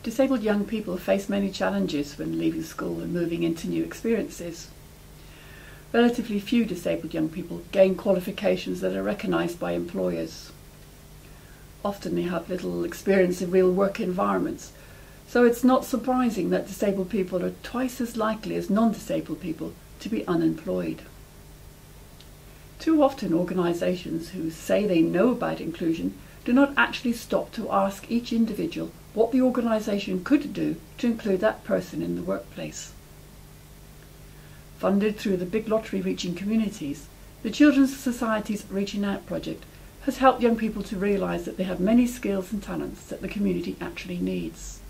Disabled young people face many challenges when leaving school and moving into new experiences. Relatively few disabled young people gain qualifications that are recognised by employers. Often they have little experience in real work environments, so it's not surprising that disabled people are twice as likely as non-disabled people to be unemployed. Too often organisations who say they know about inclusion do not actually stop to ask each individual what the organisation could do to include that person in the workplace. Funded through the Big Lottery Reaching Communities, the Children's Society's Reaching Out project has helped young people to realise that they have many skills and talents that the community actually needs.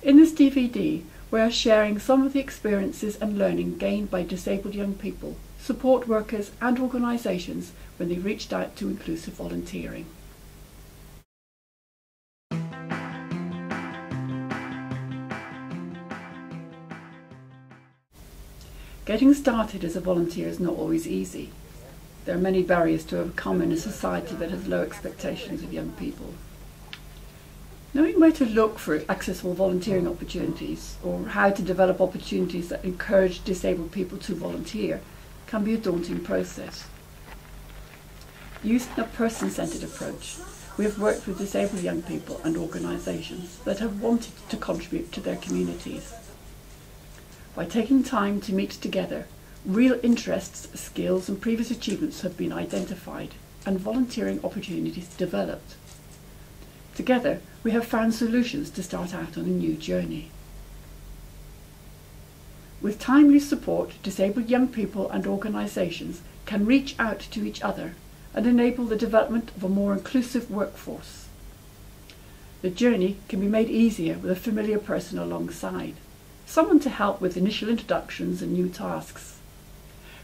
In this DVD, we are sharing some of the experiences and learning gained by disabled young people, support workers and organisations when they reached out to inclusive volunteering. Getting started as a volunteer is not always easy. There are many barriers to overcome in a society that has low expectations of young people. Knowing where to look for accessible volunteering opportunities or how to develop opportunities that encourage disabled people to volunteer can be a daunting process. Using a person-centred approach, we have worked with disabled young people and organisations that have wanted to contribute to their communities. By taking time to meet together, real interests, skills and previous achievements have been identified and volunteering opportunities developed. Together, we have found solutions to start out on a new journey. With timely support, disabled young people and organisations can reach out to each other and enable the development of a more inclusive workforce. The journey can be made easier with a familiar person alongside, someone to help with initial introductions and new tasks.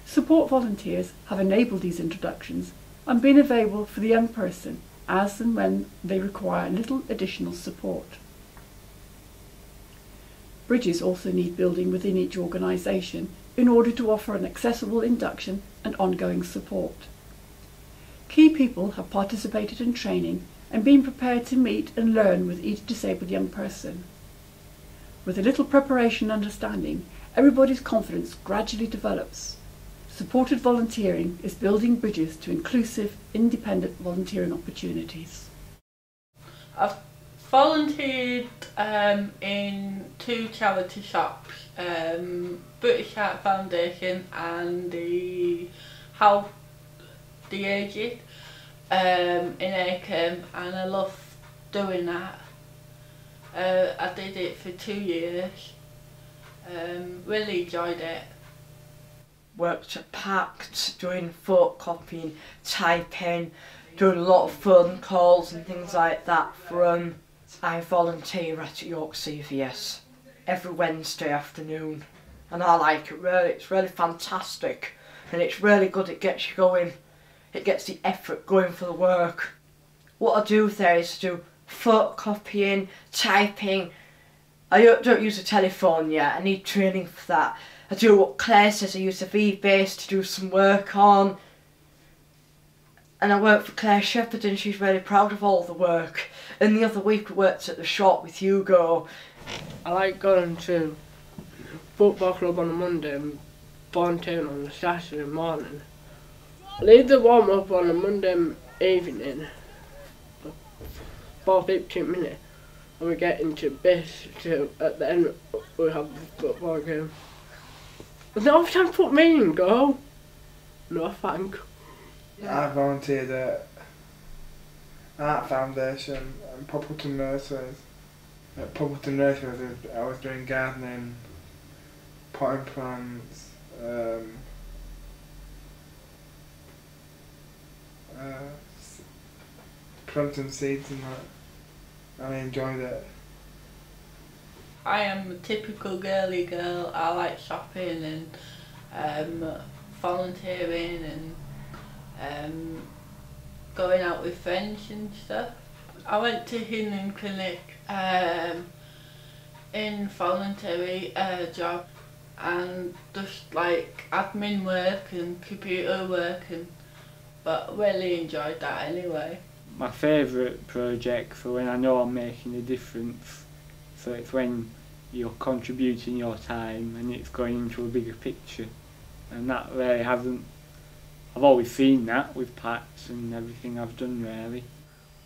Support volunteers have enabled these introductions and been available for the young person as and when they require little additional support. Bridges also need building within each organisation in order to offer an accessible induction and ongoing support. Key people have participated in training and been prepared to meet and learn with each disabled young person. With a little preparation and understanding, everybody's confidence gradually develops. Supported volunteering is building bridges to inclusive, independent volunteering opportunities. I've volunteered in 2 charity shops, British Heart Foundation and the House the Aged in Acomb, and I love doing that. I did it for 2 years, really enjoyed it. Worked at PACT, doing photocopying, typing, doing a lot of phone calls and things like that for I volunteer at York CVS every Wednesday afternoon, and I like it really. It's really fantastic and it's really good. It gets you going, it gets the effort going for the work. What I do there is do photocopying, typing. I don't use a telephone yet, I need training for that. I do what Claire says, I use the V-Base to do some work on. And I work for Claire Shepherd and she's really proud of all the work. And the other week we worked at the shop with Hugo. I like going to football club on a Monday and volunteering on a Saturday morning. I leave the warm up on a Monday evening for 15 minutes and we get into base till at the end we have the football game. There's no time to put me in goal. No thank. I volunteered at Art Foundation and Poppleton Nursery. At Poppleton Nursery I was doing gardening, potting plants, planting seeds and that. I enjoyed it. I am a typical girly girl. I like shopping and volunteering and going out with friends and stuff. I went to Healing Clinic in voluntary job and just like admin work and computer work, but really enjoyed that anyway. My favourite project for when I know I'm making a difference So it's when you're contributing your time and it's going into a bigger picture, and that really hasn't. I've always seen that with PACT and everything I've done really.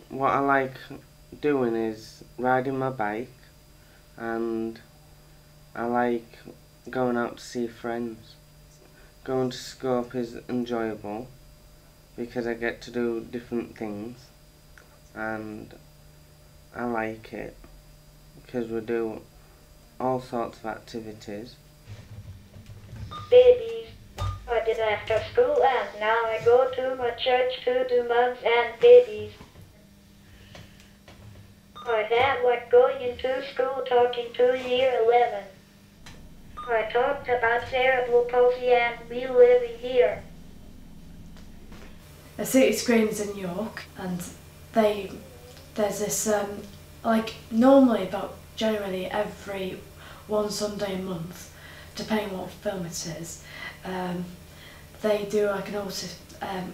What I like doing is riding my bike, and I like going out to see friends. Going to Scope is enjoyable because I get to do different things, and I like it because we do all sorts of activities. Babies, I did after school and now I go to my church to do mums and babies. My dad like going into school talking to year 11. I talked about cerebral palsy and we live here. The city screens in York, and there's this like normally about generally every one Sunday a month, depending what film it is, they do like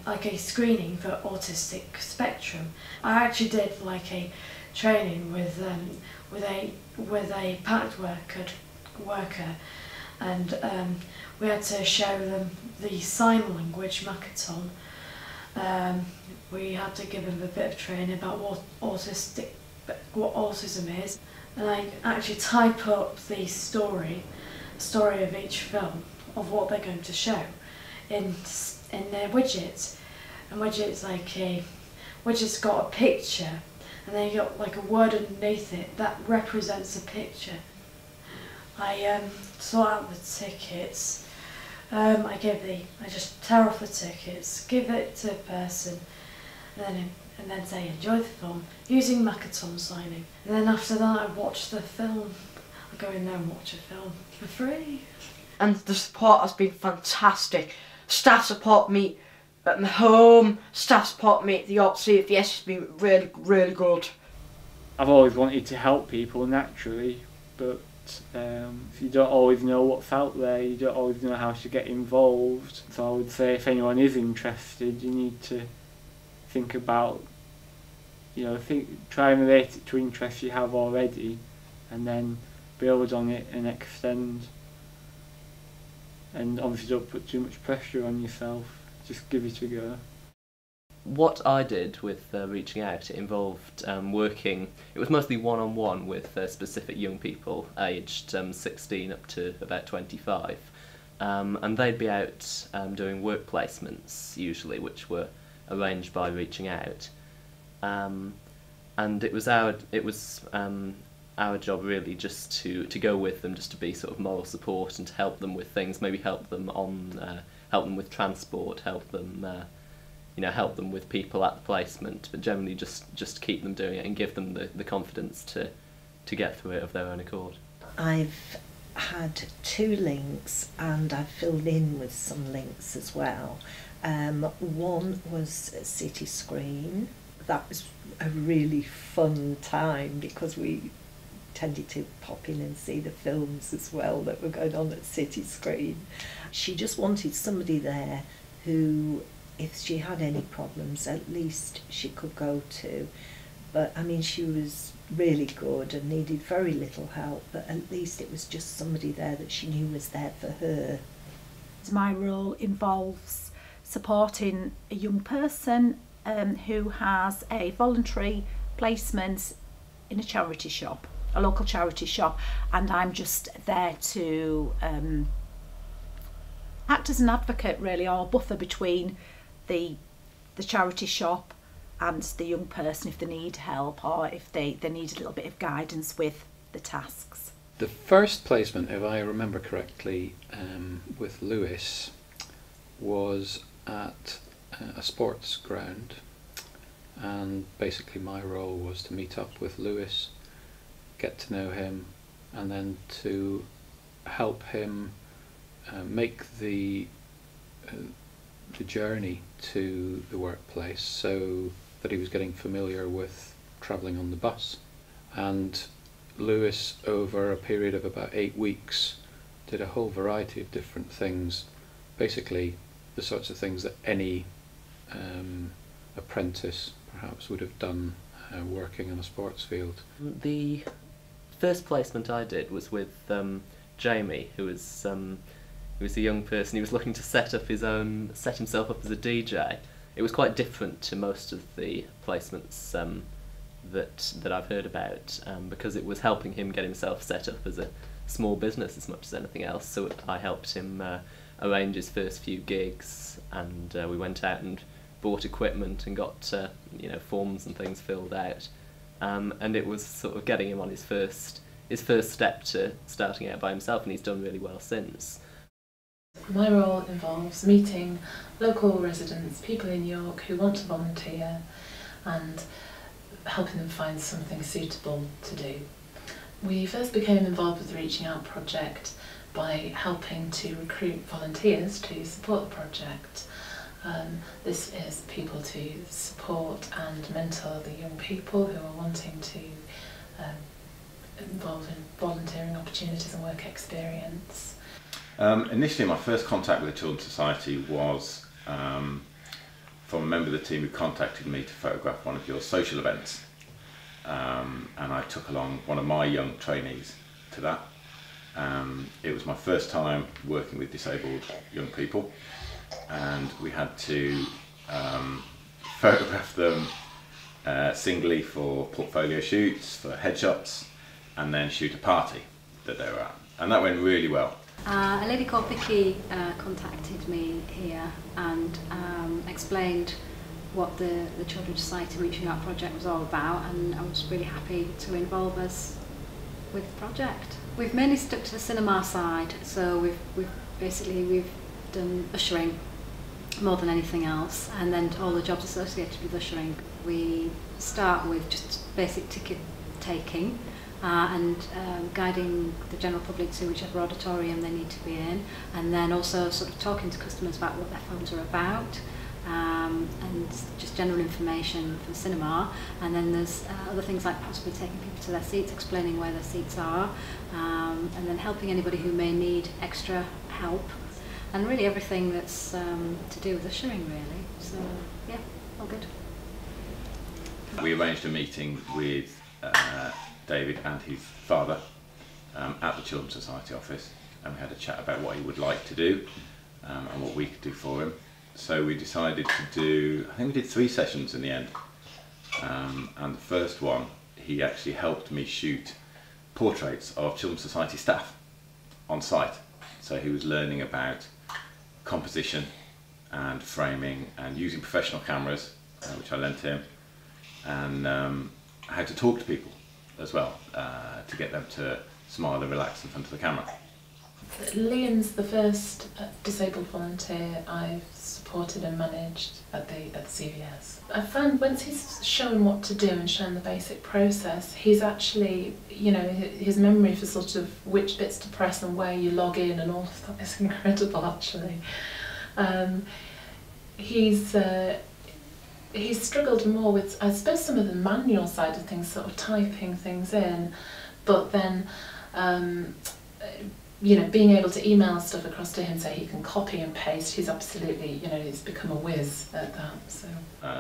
like a screening for autistic spectrum. I actually did like a training with a PACT worker, and we had to show them the sign language Makaton. We had to give them a bit of training about what autism is, and I actually type up the story of each film of what they're going to show in their widget, and widget's got a picture, and then you got like a word underneath it that represents a picture. I sort out the tickets. I just tear off the tickets, give it to a person, and then say enjoy the film using Makaton signing. And then after that, I watch the film. I go in there and watch a film for free. And the support has been fantastic. Staff support me at my home, staff support me at the York CFS. It's been really, really good. I've always wanted to help people naturally, but you don't always know what's out there, you don't always know how to get involved. So I would say if anyone is interested, you need to think about, try and relate it to interests you have already, and then build on it and extend. And obviously don't put too much pressure on yourself, just give it a go. What I did with reaching out, it involved working, it was mostly one-on-one with specific young people aged 16 up to about 25, and they'd be out doing work placements usually, which were arranged by reaching out, and it was our job really just to go with them, just to be sort of moral support and to help them with things, maybe help them with transport, help them with people at the placement, but generally just keep them doing it and give them the confidence to get through it of their own accord. I've had 2 links and I've filled in with some links as well. One was a city screen. That was a really fun time because we tended to pop in and see the films as well that were going on at city screen. She just wanted somebody there who, if she had any problems, at least she could go to. But I mean, she was really good and needed very little help, but at least it was just somebody there that she knew was there for her. My role involves supporting a young person who has a voluntary placement in a charity shop, a local charity shop, and I'm just there to act as an advocate really, or buffer between the charity shop and the young person if they need help, or if they need a little bit of guidance with the tasks. The first placement, if I remember correctly, with Lewis was at a sports ground, and basically my role was to meet up with Lewis, get to know him, and then to help him make the journey to the workplace so that he was getting familiar with travelling on the bus. And Lewis, over a period of about 8 weeks, did a whole variety of different things, basically the sorts of things that any apprentice perhaps would have done working in a sports field. The first placement I did was with Jamie, who was a young person. He was looking to set himself up as a DJ. It was quite different to most of the placements that I've heard about, because it was helping him get himself set up as a small business as much as anything else. So I helped him arrange his first few gigs, and we went out and bought equipment and got forms and things filled out, and it was sort of getting him on his first step to starting out by himself, and he's done really well since. My role involves meeting local residents, people in York who want to volunteer, and helping them find something suitable to do. We first became involved with the Reaching Out project by helping to recruit volunteers to support the project. This is people to support and mentor the young people who are wanting to involve in volunteering opportunities and work experience. Initially, my first contact with the Children's Society was from a member of the team who contacted me to photograph one of your social events, and I took along one of my young trainees to that. It was my first time working with disabled young people, and we had to photograph them singly for portfolio shoots, for headshots, and then shoot a party that they were at, and that went really well. A lady called Vicky contacted me here and explained what the Children's Society Reaching Out project was all about, and I was really happy to involve us with the project. We've mainly stuck to the cinema side, so we've done ushering more than anything else, and then all the jobs associated with ushering. We start with just basic ticket taking, and guiding the general public to whichever auditorium they need to be in, and then also sort of talking to customers about what their films are about, and just general information for cinema. And then there's other things like possibly taking people to their seats, explaining where their seats are, and then helping anybody who may need extra help, and really everything that's to do with ushering, really. So yeah, all good. We arranged a meeting with David and his father at the Children's Society office, and we had a chat about what he would like to do and what we could do for him. So we decided to do, I think we did 3 sessions in the end, and the first one he actually helped me shoot portraits of Children's Society staff on site. So he was learning about composition and framing and using professional cameras, which I lent him, and how to talk to people as well, to get them to smile and relax in front of the camera. Liam's the first disabled volunteer I've supported and managed at the CVS. I found once he's shown what to do and shown the basic process, he's actually, his memory for sort of which bits to press and where you log in and all of that is incredible, actually. He's struggled more with, I suppose, some of the manual side of things, sort of typing things in, but then, being able to email stuff across to him so he can copy and paste, he's absolutely, he's become a whiz at that. So.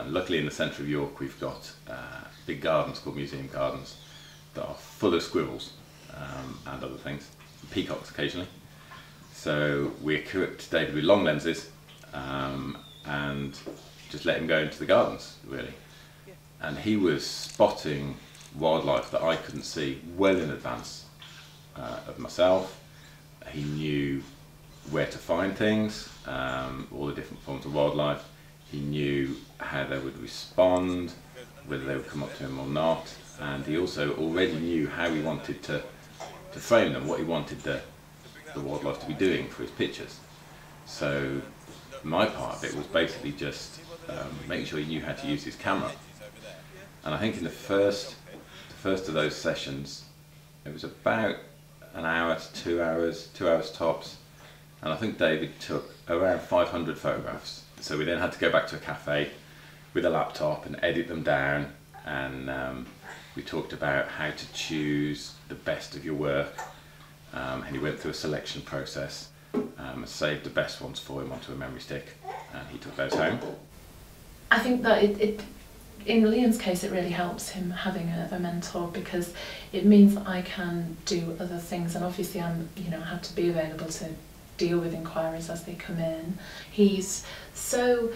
Luckily in the centre of York we've got big gardens called museum gardens that are full of squirrels and other things, peacocks occasionally. So we equipped David with long lenses and just let him go into the gardens, really. And he was spotting wildlife that I couldn't see well in advance of myself. He knew where to find things, all the different forms of wildlife. He knew how they would respond, whether they would come up to him or not. And he also already knew how he wanted to frame them, what he wanted the wildlife to be doing for his pictures. So my part of it was basically just making sure he knew how to use his camera. And I think in the first of those sessions, it was about an hour to 2 hours, 2 hours tops, and I think David took around 500 photographs. So we then had to go back to a cafe with a laptop and edit them down, and we talked about how to choose the best of your work, and he went through a selection process and saved the best ones for him onto a memory stick, and he took those home. I think that In Liam's case, it really helps him having a mentor, because it means that I can do other things, and obviously I'm, I have to be available to deal with inquiries as they come in. He's so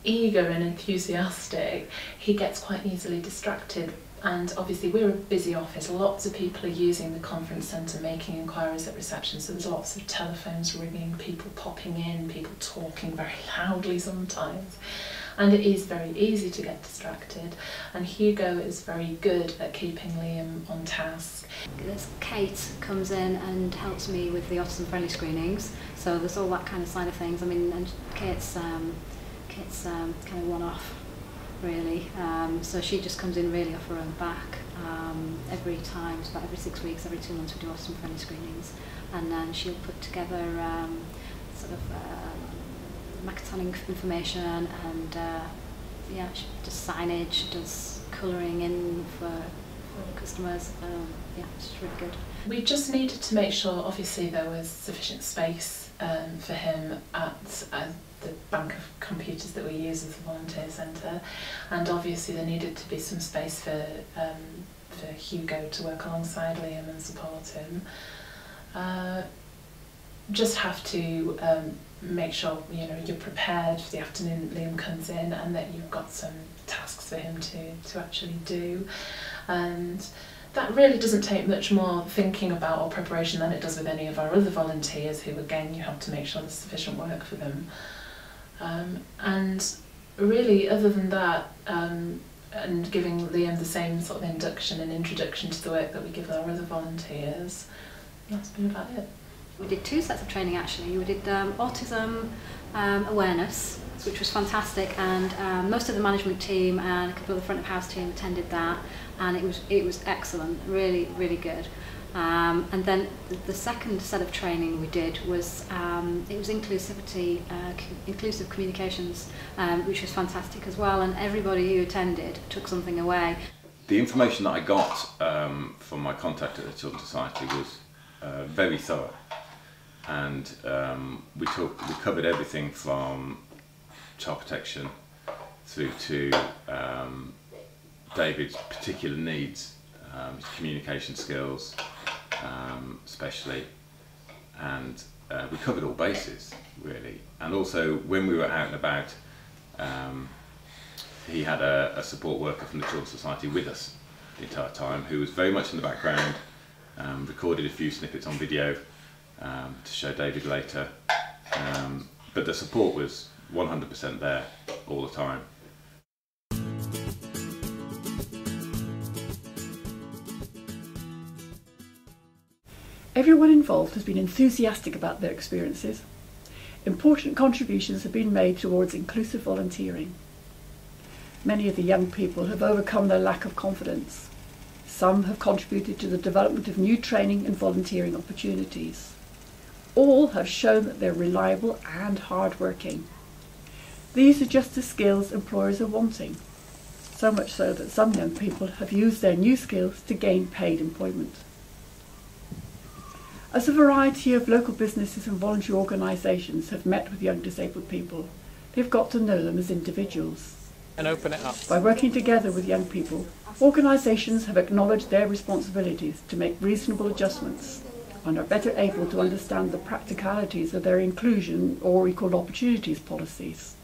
eager and enthusiastic, he gets quite easily distracted. And obviously we're a busy office, lots of people are using the conference centre, making inquiries at reception, so there's lots of telephones ringing, people popping in, people talking very loudly sometimes. And it is very easy to get distracted, and Hugo is very good at keeping Liam on task. Kate comes in and helps me with the autism friendly screenings, so there's all that kind of side of things. I mean, and Kate's kind of one-off, really. So she just comes in really off her own back every time. It's about every 6 weeks, every 2 months we do autism friendly screenings, and then she'll put together sort of marketing information, and yeah, she does signage, she does colouring in for customers. Yeah, it's really good. We just needed to make sure, obviously, there was sufficient space for him at the bank of computers that we use as a volunteer centre, and obviously there needed to be some space for Hugo to work alongside Liam and support him. Just have to make sure you're prepared for the afternoon that Liam comes in, and that you've got some tasks for him to actually do. And that really doesn't take much more thinking about or preparation than it does with any of our other volunteers, who again you have to make sure there's sufficient work for them. And really, other than that, and giving Liam the same sort of induction and introduction to the work that we give our other volunteers, that's been about it. We did 2 sets of training actually. We did autism awareness, which was fantastic, and most of the management team and a couple of the front of house team attended that, and it was excellent, really, really good. And then the second set of training we did was it was inclusivity, inclusive communications, which was fantastic as well, and everybody who attended took something away. The information that I got from my contact at the Children's Society was very thorough, and we covered everything from child protection through to David's particular needs, his communication skills especially, and we covered all bases really. And also when we were out and about, he had a support worker from the Children's Society with us the entire time, who was very much in the background, recorded a few snippets on video to show David later, but the support was 100% there all the time. Everyone involved has been enthusiastic about their experiences. Important contributions have been made towards inclusive volunteering. Many of the young people have overcome their lack of confidence. Some have contributed to the development of new training and volunteering opportunities. All have shown that they're reliable and hard-working. These are just the skills employers are wanting, so much so that some young people have used their new skills to gain paid employment. As a variety of local businesses and voluntary organisations have met with young disabled people, they've got to know them as individuals. And open it up. By working together with young people, organisations have acknowledged their responsibilities to make reasonable adjustments and are better able to understand the practicalities of their inclusion or equal opportunities policies.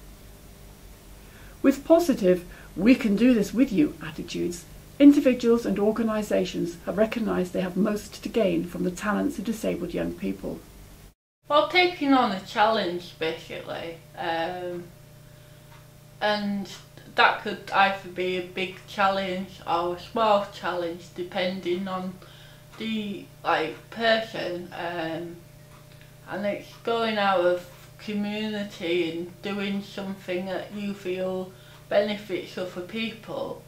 With positive, "we can do this with you" attitudes, individuals and organisations have recognised they have most to gain from the talents of disabled young people. Well, taking on a challenge basically, and that could either be a big challenge or a small challenge depending on the person, and it's going out of community and doing something that you feel benefits other people.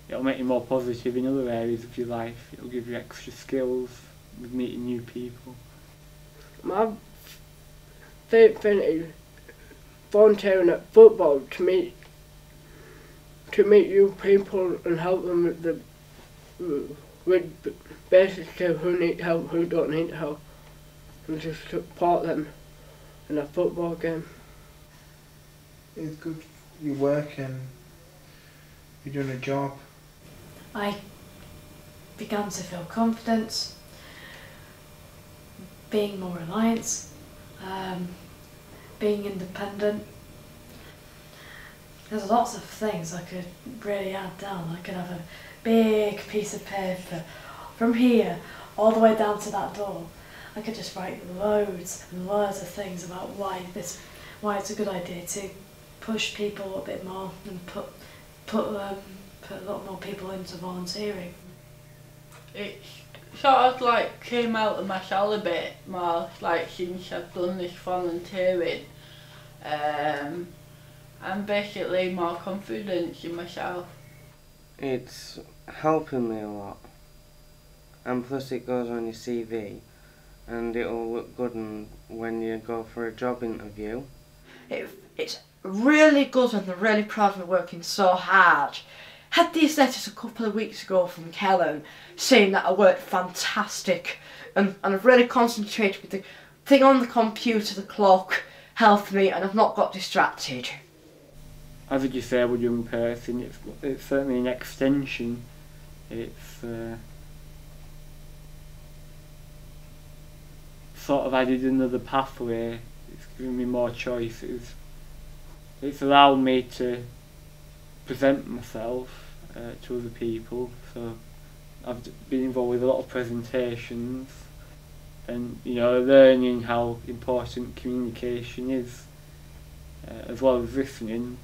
It'll make you more positive in other areas of your life. It'll give you extra skills with meeting new people. My favourite thing is volunteering at football to meet new people and help them with basic skills, who need help, who don't need help, and just support them in a football game. It's good you work and you're doing a job. I began to feel confident, being more reliant, being independent. There's lots of things I could really add down. I could have a big piece of paper from here all the way down to that door. I could just write loads and loads of things about why it's a good idea to push people a bit more and put a lot more people into volunteering. It sort of like came out of my shell a bit more, like since I've done this volunteering. I'm basically more confident in myself. It's helping me a lot, and plus it goes on your CV and it'll look good when you go for a job interview. It's really good and they're really proud of me working so hard. Had these letters a couple of weeks ago from Kellen saying that I worked fantastic and I've really concentrated with the thing on the computer, the clock helped me, and I've not got distracted. As a disabled young person, it's certainly an extension. It's sort of added another pathway. It's given me more choices. It's allowed me to present myself to other people. So I've been involved with a lot of presentations, and learning how important communication is, as well as listening.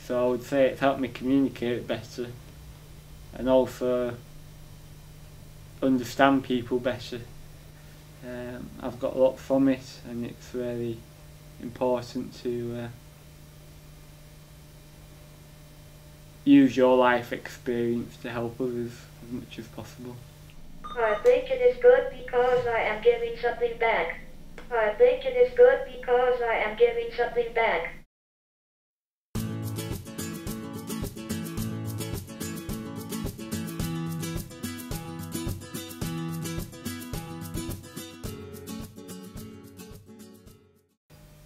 So I would say it's helped me communicate better and also understand people better. I've got a lot from it, and it's really important to use your life experience to help others as much as possible. I think it is good because I am giving something back. I think it is good because I am giving something back.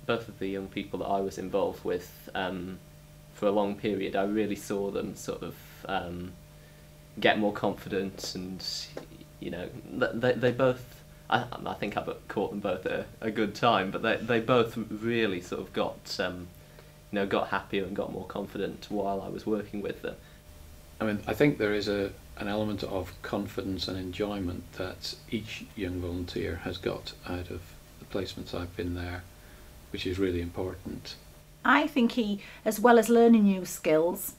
Both of the young people that I was involved with for a long period, I really saw them sort of get more confident, and they both, I think I've caught them both at a good time, but they both really sort of got got happier and got more confident while I was working with them. I mean, I think there is an element of confidence and enjoyment that each young volunteer has got out of the placements I've been there, which is really important. I think he, as well as learning new skills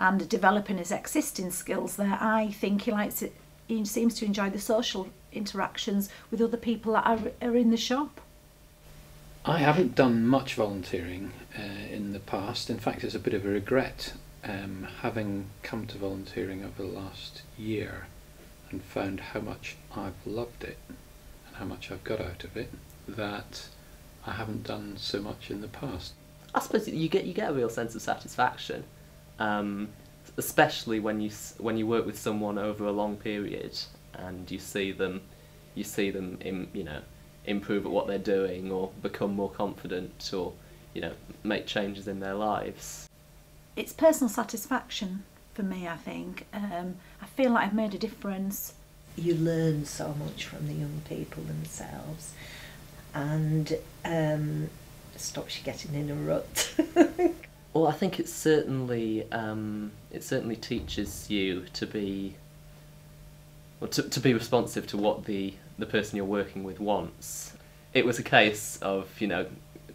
and developing his existing skills there, I think he seems to enjoy the social interactions with other people that are in the shop. I haven't done much volunteering in the past. In fact, it's a bit of a regret, having come to volunteering over the last year and found how much I've loved it and how much I've got out of it, that I haven't done so much in the past. I suppose you get a real sense of satisfaction, especially when you work with someone over a long period and you see them improve at what they're doing, or become more confident, or make changes in their lives. It's personal satisfaction for me, I think. I feel like I've made a difference. You learn so much from the young people themselves, and stops you getting in a rut. Well, I think it certainly teaches you to be responsive to what the person you're working with wants. It was a case of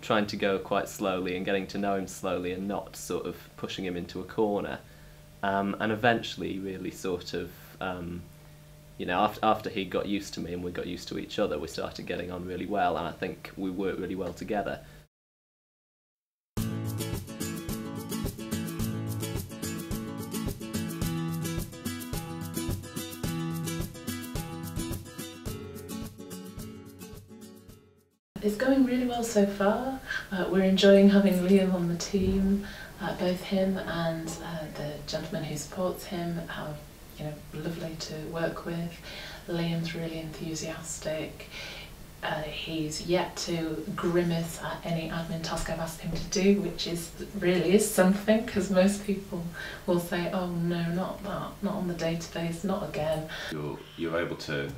trying to go quite slowly and getting to know him slowly, and not sort of pushing him into a corner, and eventually really sort of after he got used to me and we got used to each other, we started getting on really well, and I think we worked really well together. It's going really well so far. We're enjoying having Liam on the team. Both him and the gentleman who supports him are lovely to work with. Liam's really enthusiastic. He's yet to grimace at any admin task I've asked him to do, which really is something, because most people will say, oh no, not that, not on the database, not again. You're able to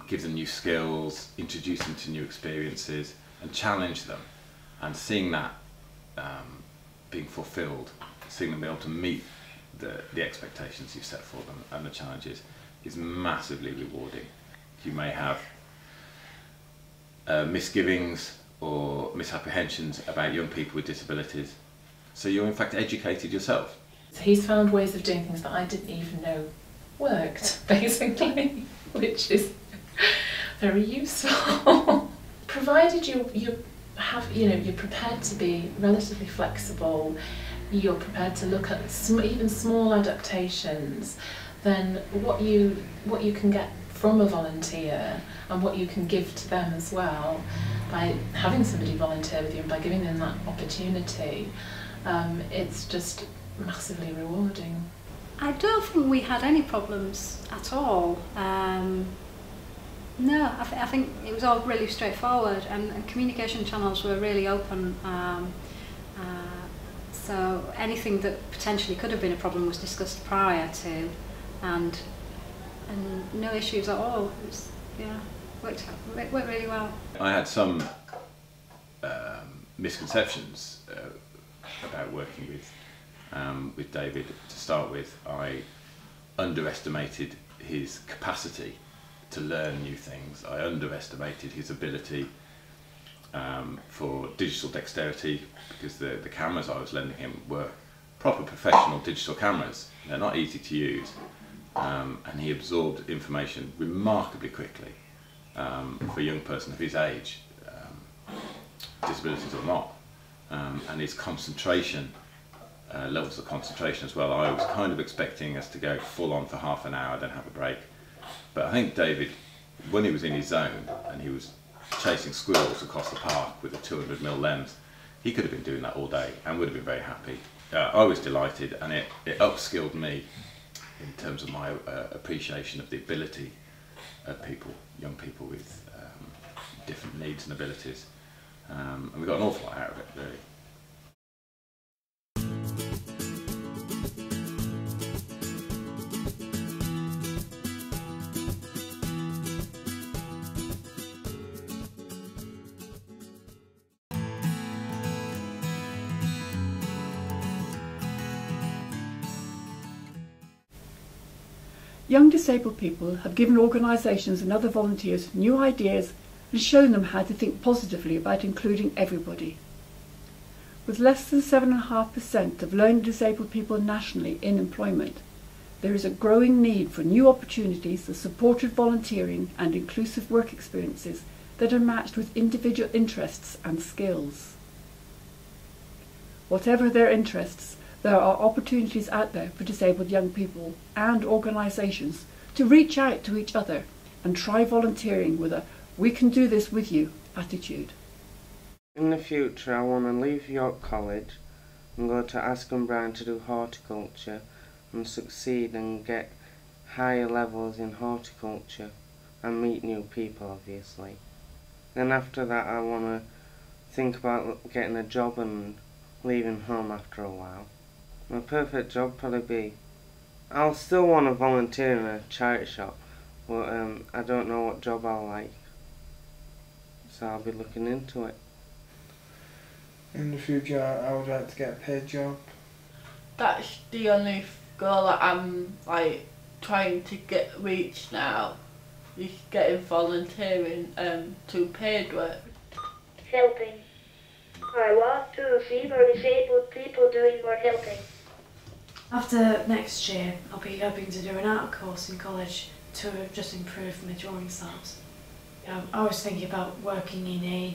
give them new skills, introduce them to new experiences and challenge them, and seeing that being fulfilled, seeing them be able to meet the expectations you've set for them and the challenges is massively rewarding. You may have misgivings or misapprehensions about young people with disabilities, so you're in fact educated yourself. So he's found ways of doing things that I didn't even know worked, basically, which is very useful. Provided you're prepared to be relatively flexible, you're prepared to look at even small adaptations, then what you can get from a volunteer and what you can give to them as well by having somebody volunteer with you and by giving them that opportunity, it's just massively rewarding. I don't think we had any problems at all. No, I think it was all really straightforward, and communication channels were really open. So anything that potentially could have been a problem was discussed prior to, and no issues at all. It was, yeah, worked really well. I had some misconceptions about working with David. To start with, I underestimated his capacity to learn new things. I underestimated his ability for digital dexterity, because the cameras I was lending him were proper professional digital cameras. They're not easy to use, and he absorbed information remarkably quickly for a young person of his age, disabilities or not, and his concentration, levels of concentration as well. I was kind of expecting us to go full on for half an hour, then have a break. But I think David, when he was in his zone and he was chasing squirrels across the park with a 200mm lens, he could have been doing that all day and would have been very happy. I was delighted, and it upskilled me in terms of my appreciation of the ability of people, young people with different needs and abilities. And we got an awful lot out of it, really. Young disabled people have given organisations and other volunteers new ideas and shown them how to think positively about including everybody. With less than 7.5% of learning disabled people nationally in employment, there is a growing need for new opportunities of supported volunteering and inclusive work experiences that are matched with individual interests and skills. Whatever their interests, there are opportunities out there for disabled young people and organisations to reach out to each other and try volunteering with a "we can do this with you" attitude. In the future, I want to leave York College and go to Ascombe Brown to do horticulture and succeed and get higher levels in horticulture and meet new people, obviously. Then after that, I want to think about getting a job and leaving home after a while. My perfect job probably be, I'll still want to volunteer in a charity shop, but I don't know what job I'll like, so I'll be looking into it. In the future, I would like to get a paid job. That's the only goal that I'm trying to reach now, is getting volunteering to paid work. Helping. I want to see more disabled people doing more helping. After next year, I'll be hoping to do an art course in college to just improve my drawing styles. I was thinking about working in a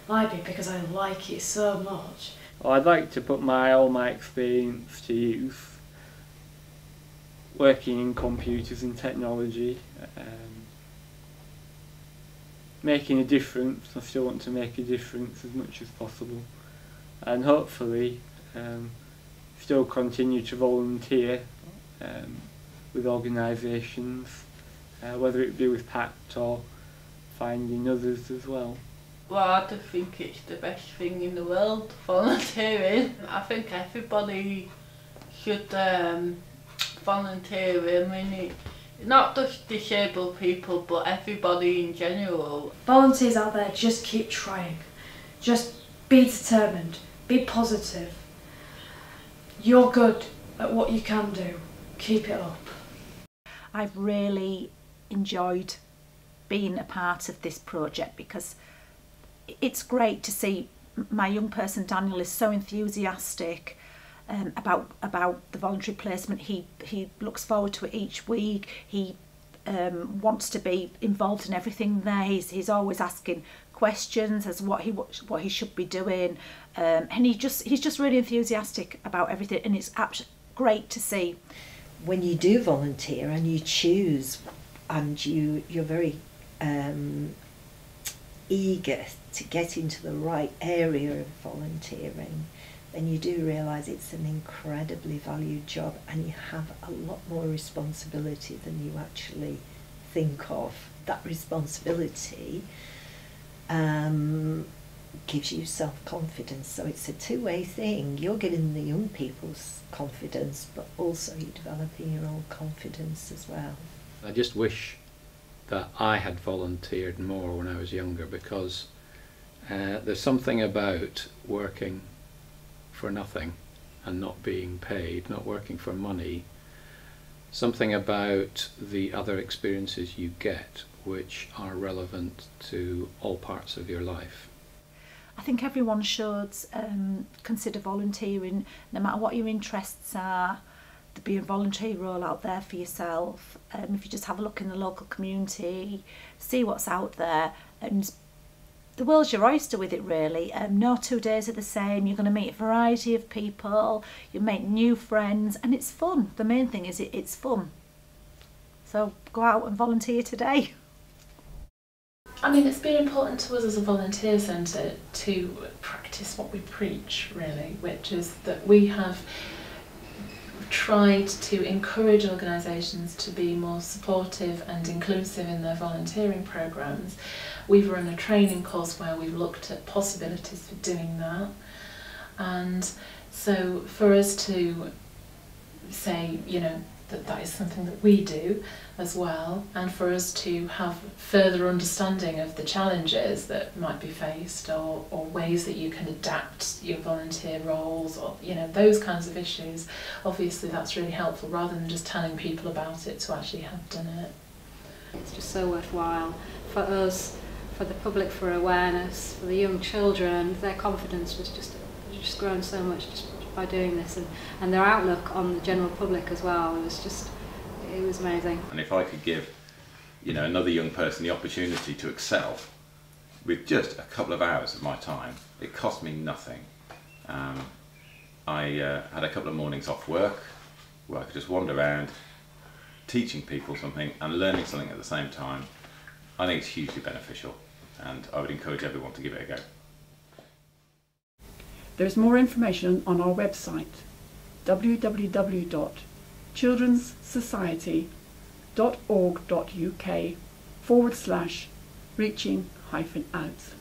library because I like it so much. Well, I'd like to put all my experience to use, working in computers and technology, making a difference. I still want to make a difference as much as possible, and hopefully still continue to volunteer with organisations, whether it be with PACT or finding others as well. Well, I do think it's the best thing in the world, volunteering. I think everybody should volunteer. I mean, not just disabled people, but everybody in general. Volunteers out there, just keep trying. Just be determined, be positive. You're good at what you can do. Keep it up. I've really enjoyed being a part of this project because it's great to see my young person Daniel is so enthusiastic about the voluntary placement. He looks forward to it each week. He wants to be involved in everything there. He's always asking questions as what he should be doing, and he's just really enthusiastic about everything, and it's great to see. When you do volunteer and you choose and you're very eager to get into the right area of volunteering, then you do realise it's an incredibly valued job and you have a lot more responsibility than you actually think of. That responsibility gives you self-confidence, so it's a two-way thing. You're giving the young people's confidence, but also you're developing your own confidence as well. I just wish that I had volunteered more when I was younger, because there's something about working for nothing and not being paid, not working for money, something about the other experiences you get which are relevant to all parts of your life. I think everyone should consider volunteering, no matter what your interests are. There'll be a voluntary role out there for yourself. If you just have a look in the local community, see what's out there, and the world's your oyster with it really. No 2 days are the same. You're going to meet a variety of people, you make new friends, and it's fun. The main thing is it's fun. So go out and volunteer today. I mean, it's been important to us as a volunteer centre to practice what we preach, really, which is that we have tried to encourage organisations to be more supportive and inclusive in their volunteering programmes. We've run a training course where we've looked at possibilities for doing that, and so for us to say, you know, that is something that we do as well, and for us to have further understanding of the challenges that might be faced, or ways that you can adapt your volunteer roles, or, you know, those kinds of issues. Obviously that's really helpful, rather than just telling people about it, to actually have done it. It's just so worthwhile for us, for the public, for awareness, for the young children. Their confidence was just grown so much just by doing this, and their outlook on the general public as well. It was amazing. And if I could give, you know, another young person the opportunity to excel with just a couple of hours of my time, it cost me nothing. I had a couple of mornings off work where I could just wander around teaching people something and learning something at the same time. I think it's hugely beneficial, and I would encourage everyone to give it a go. There's more information on our website, www.childrenssociety.org.uk/reaching-out.